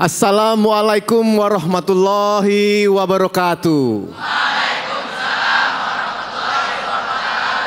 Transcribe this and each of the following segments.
Assalamualaikum warahmatullahi wabarakatuh.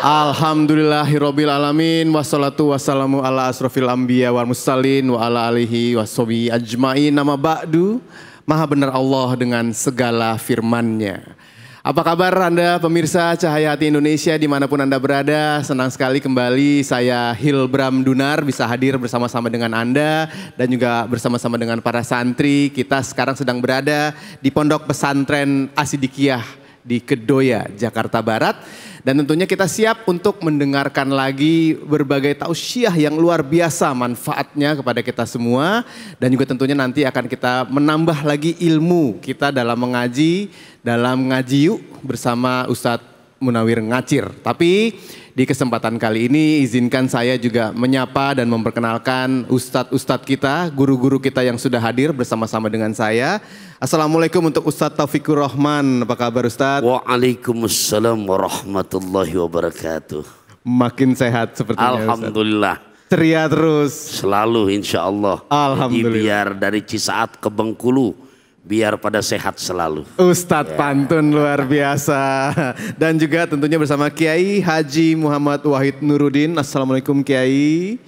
Alhamdulillahirabbil alamin wassalatu wassalamu ala asrofil anbiya wal mursalin wa ala alihi washabihi ajmain. Nama ba'du. Maha benar Allah dengan segala firman-Nya. Apa kabar Anda pemirsa Cahaya Hati Indonesia dimanapun Anda berada? Senang sekali kembali saya Hilbram Dunar bisa hadir bersama-sama dengan Anda dan juga bersama-sama dengan para santri. Kita sekarang sedang berada di Pondok Pesantren Asidikiyah di Kedoya, Jakarta Barat. Dan tentunya kita siap untuk mendengarkan lagi berbagai tausiah yang luar biasa manfaatnya kepada kita semua. Dan juga tentunya nanti akan kita menambah lagi ilmu kita dalam mengaji, dalam ngaji yuk bersama Ustadz Munawir Ngacir. Tapi di kesempatan kali ini izinkan saya juga menyapa dan memperkenalkan ustadz-ustadz kita, guru-guru kita yang sudah hadir bersama-sama dengan saya. Assalamualaikum untuk Ustadz Taufikur Rahman, apa kabar Ustadz? Waalaikumsalam warahmatullahi wabarakatuh. Makin sehat sepertinya Alhamdulillah. Ustadz. Ceria terus. Selalu insya Allah. Alhamdulillah. Jadi biar dari Cisaat ke Bengkulu, biar pada sehat selalu. Ustadz pantun luar biasa. Dan juga tentunya bersama Kiai Haji Muhammad Wahid Nuruddin. Assalamualaikum Kiai.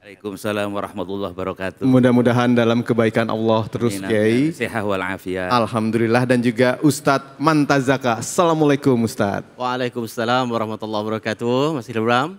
Waalaikumsalam warahmatullahi wabarakatuh. Mudah-mudahan dalam kebaikan Allah terus Kiai. Sehat walafiat. Alhamdulillah. Dan juga Ustadz Mantazaka. Assalamualaikum Ustadz. Waalaikumsalam warahmatullahi wabarakatuh. Mas Hilbram,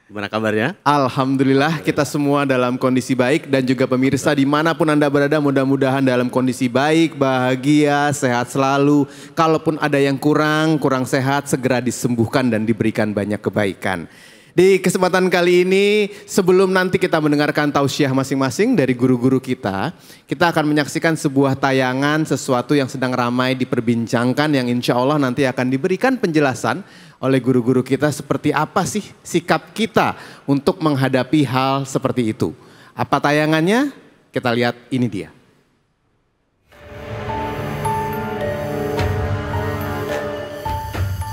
gimana kabarnya? Alhamdulillah kita semua dalam kondisi baik. Dan juga pemirsa dimanapun Anda berada mudah-mudahan dalam kondisi baik, bahagia, sehat selalu. Kalaupun ada yang kurang sehat segera disembuhkan dan diberikan banyak kebaikan. Di kesempatan kali ini sebelum nanti kita mendengarkan tausiah masing-masing dari guru-guru kita akan menyaksikan sebuah tayangan sesuatu yang sedang ramai diperbincangkan yang insya Allah nanti akan diberikan penjelasan oleh guru-guru kita seperti apa sih sikap kita untuk menghadapi hal seperti itu. Apa tayangannya? Kita lihat ini dia.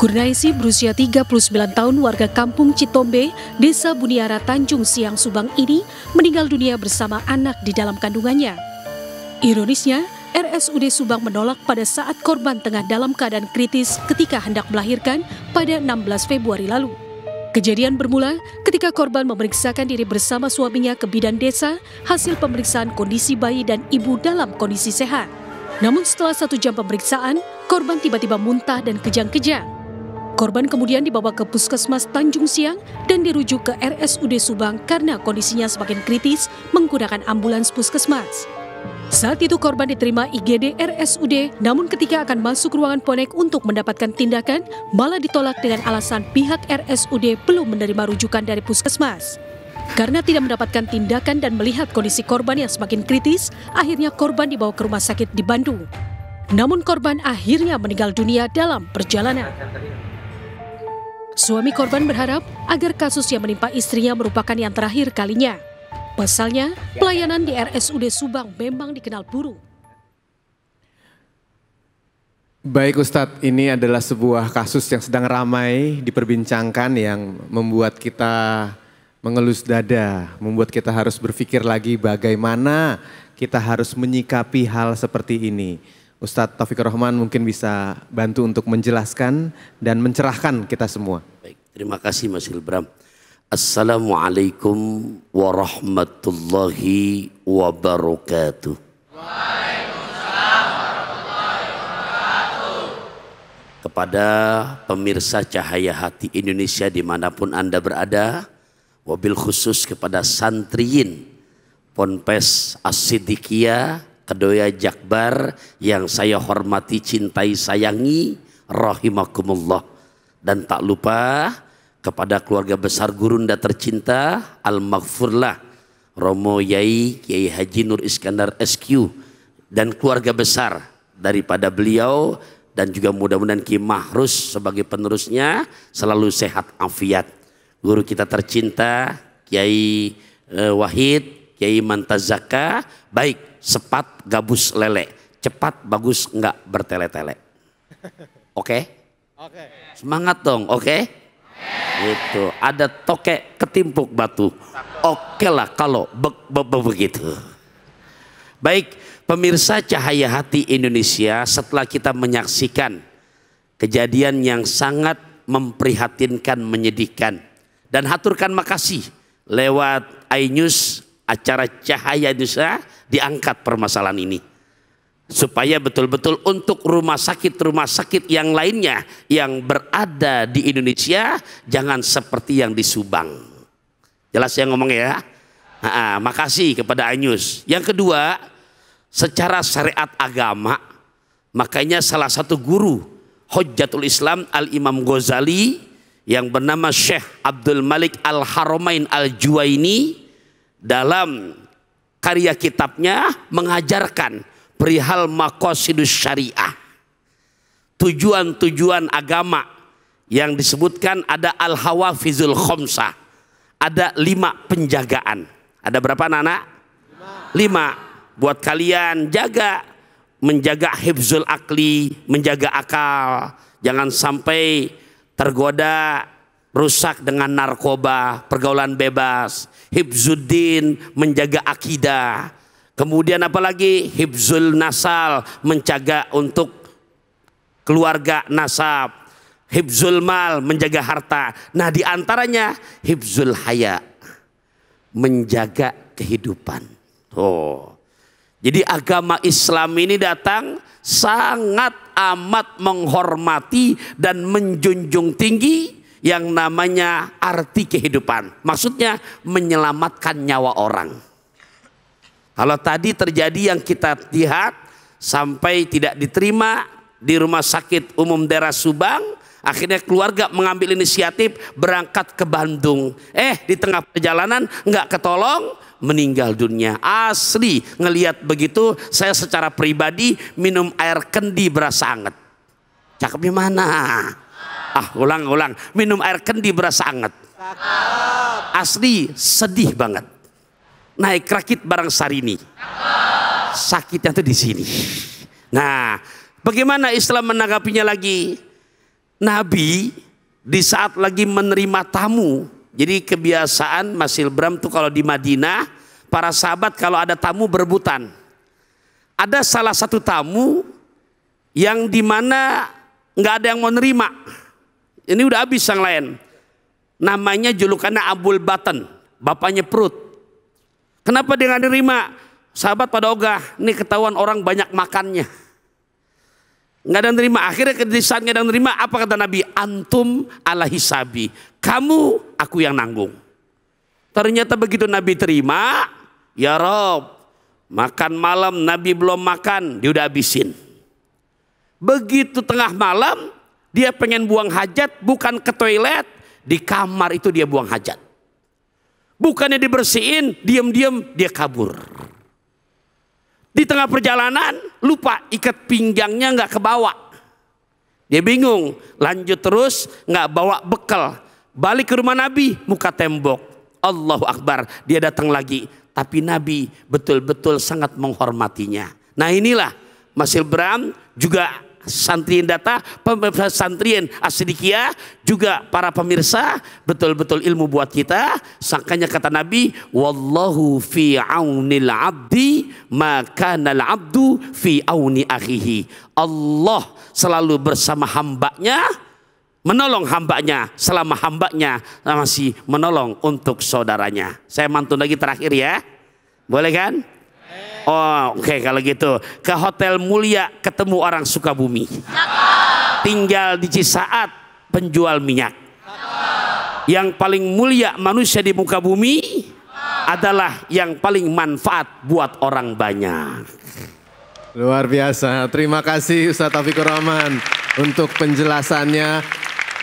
Kurnaisi berusia 39 tahun warga kampung Citombe, Desa Buniara, Tanjung Siang, Subang ini meninggal dunia bersama anak di dalam kandungannya. Ironisnya, RSUD Subang menolak pada saat korban tengah dalam keadaan kritis ketika hendak melahirkan pada 16 Februari lalu. Kejadian bermula ketika korban memeriksakan diri bersama suaminya ke bidan desa, hasil pemeriksaan kondisi bayi dan ibu dalam kondisi sehat. Namun setelah 1 jam pemeriksaan, korban tiba-tiba muntah dan kejang-kejang. Korban kemudian dibawa ke Puskesmas Tanjung Siang dan dirujuk ke RSUD Subang karena kondisinya semakin kritis menggunakan ambulans Puskesmas. Saat itu korban diterima IGD RSUD, namun ketika akan masuk ruangan ponek untuk mendapatkan tindakan, malah ditolak dengan alasan pihak RSUD belum menerima rujukan dari Puskesmas. Karena tidak mendapatkan tindakan dan melihat kondisi korban yang semakin kritis, akhirnya korban dibawa ke rumah sakit di Bandung. Namun korban akhirnya meninggal dunia dalam perjalanan. Suami korban berharap agar kasus yang menimpa istrinya merupakan yang terakhir kalinya. Pasalnya, pelayanan di RSUD Subang memang dikenal buruk. Baik Ustadz, ini adalah sebuah kasus yang sedang ramai diperbincangkan yang membuat kita mengelus dada, membuat kita harus berpikir lagi bagaimana kita harus menyikapi hal seperti ini. Ustadz Taufikur Rahman mungkin bisa bantu untuk menjelaskan dan mencerahkan kita semua. Baik, terima kasih Mas Hilbram. Assalamualaikum warahmatullahi wabarakatuh. Waalaikumsalam warahmatullahi wabarakatuh. Kepada pemirsa Cahaya Hati Indonesia dimanapun Anda berada, wabil khusus kepada santriyin Ponpes Asidikiyah Kedoya Jakbar yang saya hormati, cintai, sayangi, rahimakumullah. Dan tak lupa kepada keluarga besar gurunda tercinta, Al-Maghfurlah, Romo Yai Kiai Haji Nur Iskandar SQ dan keluarga besar daripada beliau, dan juga mudah-mudahan Ki Mahrus sebagai penerusnya selalu sehat afiat. Guru kita tercinta Kiai Wahid, Kiai Mantazaka, baik sepat gabus lele, cepat bagus enggak bertele-tele. Oke? Oke. Semangat dong, oke? Itu ada tokek ketimpuk batu. Oke lah kalau begitu. Baik, pemirsa Cahaya Hati Indonesia, setelah kita menyaksikan kejadian yang sangat memprihatinkan, menyedihkan, dan haturkan makasih lewat iNews acara Cahaya Indonesia diangkat permasalahan ini, supaya betul-betul untuk rumah sakit yang lainnya yang berada di Indonesia jangan seperti yang di Subang. Jelas yang ngomong ya. Makasih kepada iNews. Yang kedua, secara syariat agama, makanya salah satu guru Hujjatul Islam Al-Imam Ghazali yang bernama Syekh Abdul Malik Al-Haramain Al-Juwaini dalam karya kitabnya mengajarkan perihal maqasidus syariah, tujuan-tujuan agama yang disebutkan ada al-hawafizul khamsah, ada 5 penjagaan. Ada berapa anak? 5. Buat kalian menjaga hifzul akli, menjaga akal, jangan sampai tergoda rusak dengan narkoba, pergaulan bebas. Hifzuddin, menjaga akidah. Kemudian apalagi hifzul nasal, menjaga untuk keluarga nasab. Hifzul mal, menjaga harta. Nah, diantaranya hifzul haya, menjaga kehidupan. Jadi agama Islam ini datang sangat amat menghormati dan menjunjung tinggi yang namanya arti kehidupan. Maksudnya menyelamatkan nyawa orang. Kalau tadi terjadi yang kita lihat sampai tidak diterima di Rumah Sakit Umum Daerah Subang, akhirnya keluarga mengambil inisiatif berangkat ke Bandung. Di tengah perjalanan nggak ketolong, meninggal dunia. Asli ngelihat begitu, saya secara pribadi minum air kendi berasa anget. Cakepnya mana? Ulang. Minum air kendi berasa anget. Asli sedih banget. Naik rakit bareng Sarini. Sakitnya tuh di sini. Nah, bagaimana Islam menanggapinya lagi? Nabi di saat lagi menerima tamu, jadi kebiasaan Mas Ilbram tuh kalau di Madinah, para sahabat kalau ada tamu berebutan. Ada salah satu tamu yang dimana nggak ada yang mau nerima. Ini udah habis yang lain. Namanya julukannya Abul Batan, bapaknya perut. Kenapa dia nggak nerima? Sahabat pada ogah, ini ketahuan orang banyak makannya. Nggak ada yang nerima. Akhirnya di saat nggak ada yang nerima, apa kata Nabi? Antum ala hisabi, kamu aku yang nanggung. Ternyata begitu Nabi terima, ya Rob, makan malam Nabi belum makan, dia udah habisin. Begitu tengah malam, dia pengen buang hajat, bukan ke toilet, di kamar itu dia buang hajat. Bukannya dibersihin, diam-diam dia kabur. Di tengah perjalanan lupa ikat pinggangnya nggak kebawa. Dia bingung, lanjut terus nggak bawa bekal. Balik ke rumah Nabi, muka tembok. Allahu Akbar, dia datang lagi. Tapi Nabi betul-betul sangat menghormatinya. Nah inilah Mas Ilbram juga santriin data, santriin As-Siddiqiyah, juga para pemirsa, betul-betul ilmu buat kita. Sangkanya kata Nabi, wallahu fi aunil abdi maka nal abdu fi auni akhihi. Allah selalu bersama hambanya, menolong hambanya selama hambanya masih menolong untuk saudaranya. Saya mantun lagi terakhir ya, boleh kan? Oke, kalau gitu ke Hotel Mulia ketemu orang Sukabumi. Tinggal di Cisaat penjual minyak. Yang paling mulia manusia di muka bumi adalah yang paling manfaat buat orang banyak. Luar biasa. Terima kasih Ustaz Taufikur Rahman untuk penjelasannya.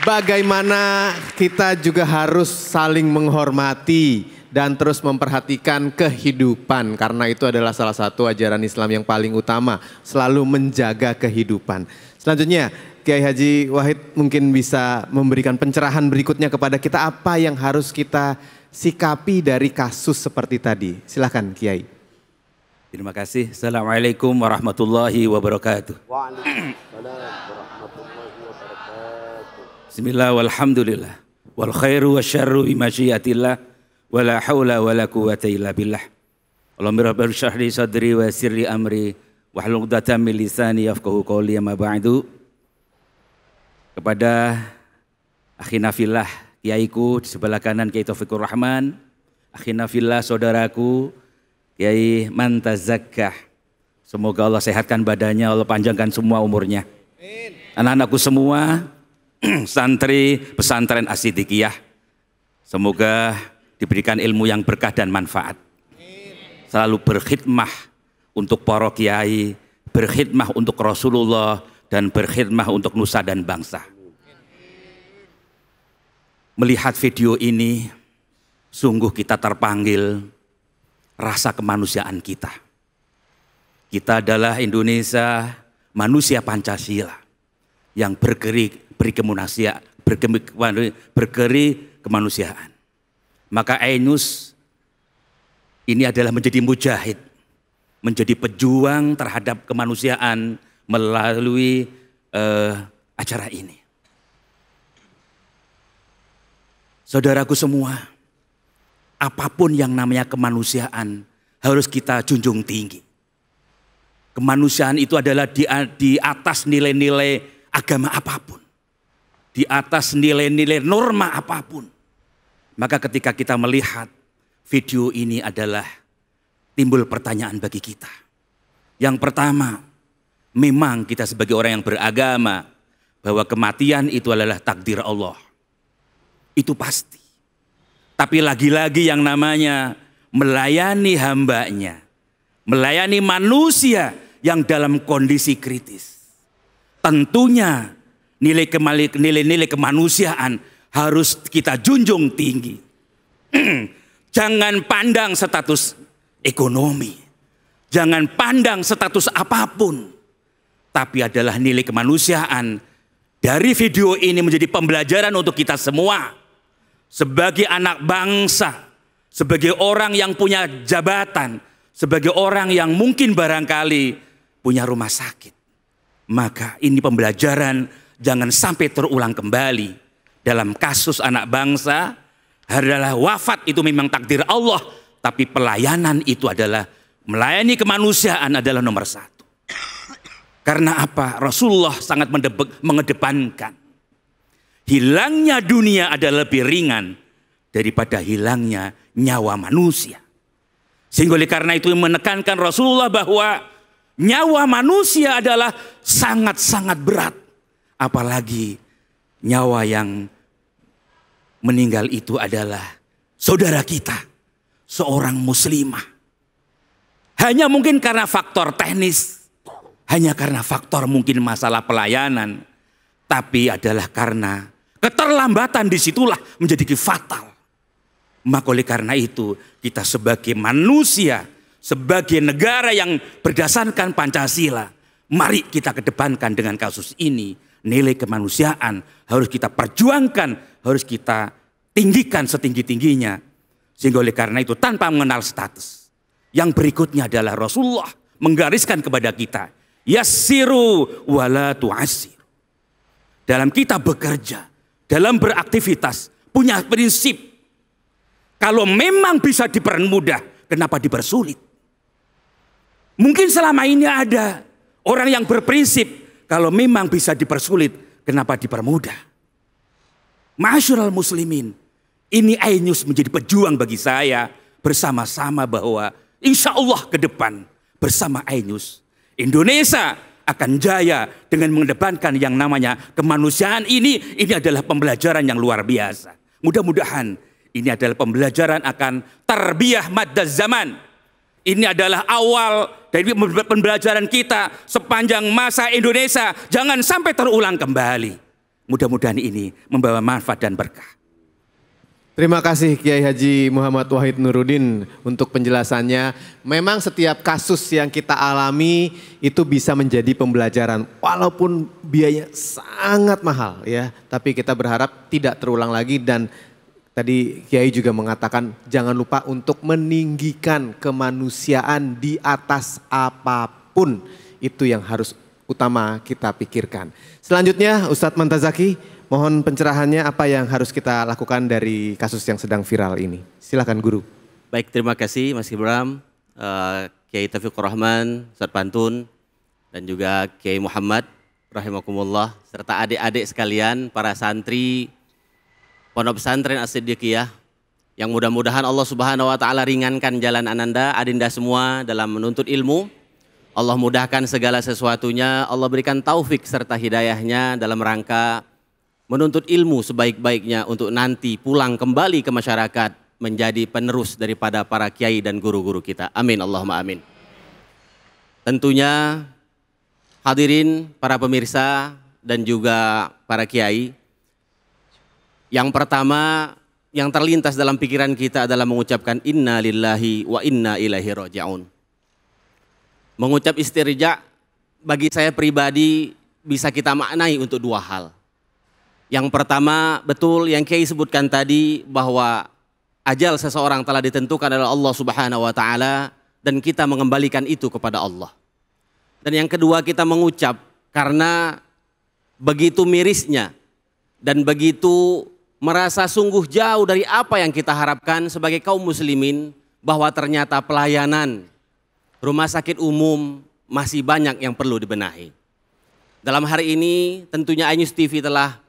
Bagaimana kita juga harus saling menghormati dan terus memperhatikan kehidupan, karena itu adalah salah satu ajaran Islam yang paling utama, selalu menjaga kehidupan. Selanjutnya Kiai Haji Wahid mungkin bisa memberikan pencerahan berikutnya kepada kita, apa yang harus kita sikapi dari kasus seperti tadi. Silakan Kiai. Terima kasih. Assalamualaikum warahmatullahi wabarakatuh. Bismillah walhamdulillah wal khairu wasyarru bimasyiatillah wala haula wala quwata illa billah. Allahumma rabbi shrah li sadri wa yassir li amri wahlul 'uqdatam min lisani yafqahu qawli amma ba'du. Kepada akhina fillah, kiaiku di sebelah kanan Kiai Taufikur Rahman, akhina fillah saudaraku Kiai Mantazakkah. Semoga Allah sehatkan badannya, Allah panjangkan semua umurnya. Anak-anakku semua, santri pesantren As-Siddiqiyah, semoga diberikan ilmu yang berkah dan manfaat. Selalu berkhidmah untuk para kiai, berkhidmah untuk Rasulullah, dan berkhidmah untuk nusa dan bangsa. Melihat video ini, sungguh kita terpanggil rasa kemanusiaan kita. Kita adalah Indonesia, manusia Pancasila yang bergeri kemanusiaan. Maka Ainus ini adalah menjadi mujahid, menjadi pejuang terhadap kemanusiaan melalui acara ini. Saudaraku semua, apapun yang namanya kemanusiaan harus kita junjung tinggi. Kemanusiaan itu adalah di atas nilai-nilai agama apapun, di atas nilai-nilai norma apapun. Maka ketika kita melihat video ini adalah timbul pertanyaan bagi kita. Yang pertama, memang kita sebagai orang yang beragama bahwa kematian itu adalah takdir Allah. Itu pasti. Tapi lagi-lagi yang namanya melayani hambanya, melayani manusia yang dalam kondisi kritis. Tentunya nilai-nilai kemanusiaan harus kita junjung tinggi. Jangan pandang status ekonomi, jangan pandang status apapun. Tapi adalah nilai kemanusiaan. Dari video ini menjadi pembelajaran untuk kita semua. Sebagai anak bangsa, sebagai orang yang punya jabatan, sebagai orang yang mungkin barangkali punya rumah sakit. Maka ini pembelajaran jangan sampai terulang kembali. Dalam kasus anak bangsa adalah wafat itu memang takdir Allah. Tapi pelayanan itu adalah melayani kemanusiaan adalah nomor satu. Karena apa? Rasulullah sangat mengedepankan. Hilangnya dunia adalah lebih ringan daripada hilangnya nyawa manusia. Sehingga oleh karena itu menekankan Rasulullah bahwa nyawa manusia adalah sangat-sangat berat. Apalagi nyawa yang meninggal itu adalah saudara kita, seorang muslimah. Hanya mungkin karena faktor teknis, hanya karena faktor mungkin masalah pelayanan, tapi adalah karena keterlambatan disitulah menjadi fatal. Maka oleh karena itu kita sebagai manusia, sebagai negara yang berdasarkan Pancasila, mari kita kedepankan dengan kasus ini. Nilai kemanusiaan harus kita perjuangkan, harus kita tinggikan setinggi-tingginya. Sehingga oleh karena itu tanpa mengenal status. Yang berikutnya adalah Rasulullah menggariskan kepada kita, yassiru wala tu'assir. Dalam kita bekerja, dalam beraktivitas, punya prinsip. Kalau memang bisa dipermudah, kenapa dipersulit? Mungkin selama ini ada orang yang berprinsip, kalau memang bisa dipersulit, kenapa dipermudah? Ma'asyiral muslimin, ini Ainus menjadi pejuang bagi saya bersama-sama bahwa insya Allah ke depan bersama Ainus Indonesia akan jaya dengan mengedepankan yang namanya kemanusiaan ini adalah pembelajaran yang luar biasa. Mudah-mudahan ini adalah pembelajaran akan tarbiyah maddaz zaman. Ini adalah awal dari pembelajaran kita sepanjang masa Indonesia. Jangan sampai terulang kembali. Mudah-mudahan ini membawa manfaat dan berkah. Terima kasih Kiai Haji Muhammad Wahid Nuruddin untuk penjelasannya. Memang setiap kasus yang kita alami itu bisa menjadi pembelajaran. Walaupun biayanya sangat mahal ya. Tapi kita berharap tidak terulang lagi dan tadi Kiai juga mengatakan jangan lupa untuk meninggikan kemanusiaan di atas apapun. Itu yang harus utama kita pikirkan. Selanjutnya Ustadz Mantazaki. Mohon pencerahannya apa yang harus kita lakukan dari kasus yang sedang viral ini. Silakan Guru. Baik, terima kasih Mas Ibram. Kiai Taufikur Rahman, Ustadz Pantun, dan juga Kiai Muhammad, rahimakumullah, serta adik-adik sekalian, para santri Pondok Pesantren As-Siddiqiyah, yang mudah-mudahan Allah Subhanahu wa taala ringankan jalan ananda, adinda semua dalam menuntut ilmu. Allah mudahkan segala sesuatunya, Allah berikan taufik serta hidayahnya dalam rangka menuntut ilmu sebaik-baiknya untuk nanti pulang kembali ke masyarakat menjadi penerus daripada para kiai dan guru-guru kita. Amin, Allahumma amin. Tentunya hadirin para pemirsa dan juga para kiai, yang pertama yang terlintas dalam pikiran kita adalah mengucapkan inna lillahi wa inna ilaihi raji'un. Mengucap istirja bagi saya pribadi bisa kita maknai untuk dua hal. Yang pertama, betul yang Kiai sebutkan tadi bahwa ajal seseorang telah ditentukan oleh Allah Subhanahu wa taala dan kita mengembalikan itu kepada Allah. Dan yang kedua, kita mengucap karena begitu mirisnya dan begitu merasa sungguh jauh dari apa yang kita harapkan sebagai kaum muslimin, bahwa ternyata pelayanan rumah sakit umum masih banyak yang perlu dibenahi. Dalam hari ini tentunya iNews TV telah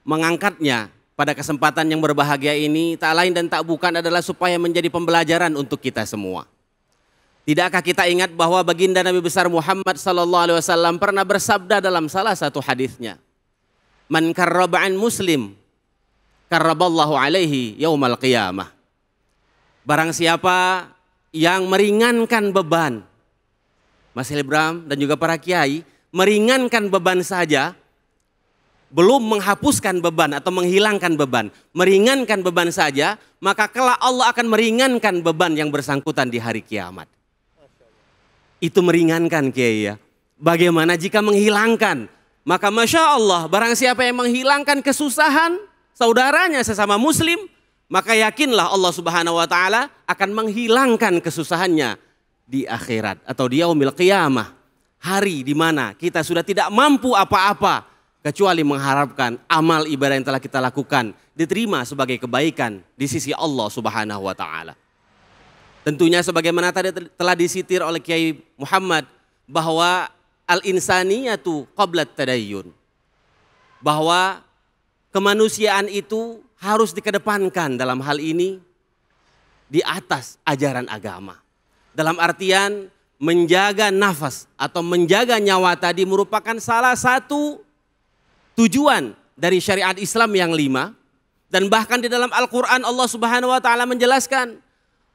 mengangkatnya pada kesempatan yang berbahagia ini, tak lain dan tak bukan adalah supaya menjadi pembelajaran untuk kita semua. Tidakkah kita ingat bahwa baginda Nabi besar Muhammad SAW pernah bersabda dalam salah satu hadisnya, "Man karraba'an muslim, karraballahu alaihi yaumal qiyamah." Barang siapa yang meringankan beban, Mas Hilbram dan juga para kiai, meringankan beban saja, belum menghapuskan beban atau menghilangkan beban, meringankan beban saja, maka kelak Allah akan meringankan beban yang bersangkutan di hari kiamat. Itu meringankan, kiai ya. Bagaimana jika menghilangkan? Maka Masya Allah, barang siapa yang menghilangkan kesusahan saudaranya sesama muslim, maka yakinlah Allah Subhanahu wa taala akan menghilangkan kesusahannya di akhirat atau di yaumil qiyamah. Hari di mana kita sudah tidak mampu apa-apa kecuali mengharapkan amal ibadah yang telah kita lakukan diterima sebagai kebaikan di sisi Allah Subhanahu wa taala. Tentunya sebagaimana tadi telah disitir oleh Kiai Muhammad bahwa al-insaniyatu qabla tadayyun. Bahwa kemanusiaan itu harus dikedepankan dalam hal ini di atas ajaran agama. Dalam artian menjaga nafas atau menjaga nyawa tadi merupakan salah satu tujuan dari syariat Islam yang 5. Dan bahkan di dalam Al-Quran Allah Subhanahu wa taala menjelaskan,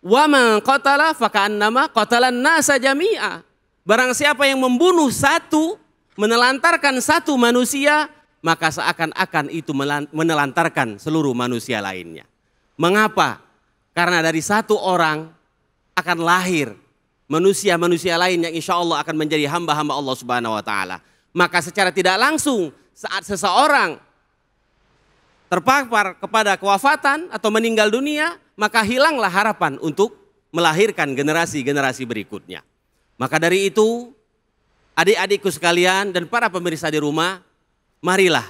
"Wa man qatala faka'annama qatalan nasa jami'a." Barang siapa yang membunuh satu, menelantarkan satu manusia, maka seakan-akan itu menelantarkan seluruh manusia lainnya. Mengapa? Karena dari satu orang akan lahir manusia-manusia lain yang insya Allah akan menjadi hamba-hamba Allah Subhanahu wa taala. Maka secara tidak langsung saat seseorang terpapar kepada kewafatan atau meninggal dunia, maka hilanglah harapan untuk melahirkan generasi-generasi berikutnya. Maka dari itu, adik-adikku sekalian dan para pemirsa di rumah, marilah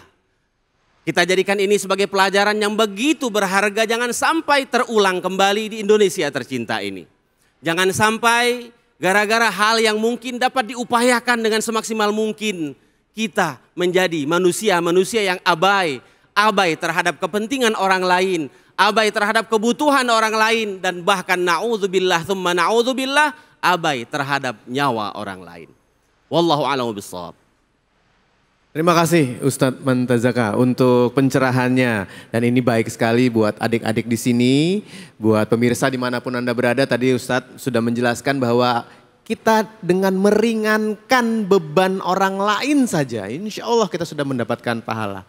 kita jadikan ini sebagai pelajaran yang begitu berharga. Jangan sampai terulang kembali di Indonesia tercinta ini. Jangan sampai gara-gara hal yang mungkin dapat diupayakan dengan semaksimal mungkin, kita menjadi manusia-manusia yang abai terhadap kepentingan orang lain, abai terhadap kebutuhan orang lain, dan bahkan na'udzubillah tsumma na'udzubillah, abai terhadap nyawa orang lain. Wallahu a'lam bishawab. Terima kasih Ustadz Mantazaka untuk pencerahannya, dan ini baik sekali buat adik-adik di sini, buat pemirsa dimanapun Anda berada. Tadi Ustadz sudah menjelaskan bahwa kita dengan meringankan beban orang lain saja, insya Allah kita sudah mendapatkan pahala.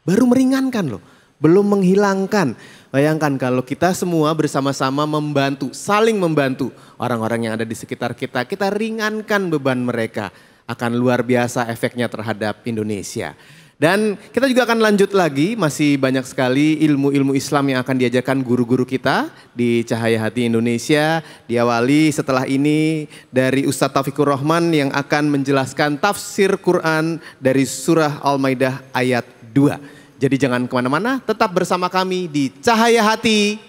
Baru meringankan loh, belum menghilangkan. Bayangkan kalau kita semua bersama-sama membantu, saling membantu orang-orang yang ada di sekitar kita, kita ringankan beban mereka. Akan luar biasa efeknya terhadap Indonesia. Dan kita juga akan lanjut lagi, masih banyak sekali ilmu-ilmu Islam yang akan diajarkan guru-guru kita di Cahaya Hati Indonesia. Diawali setelah ini dari Ustadz Taufikur Rahman yang akan menjelaskan tafsir Quran dari surah Al-Maidah ayat 2. Jadi jangan kemana-mana, tetap bersama kami di Cahaya Hati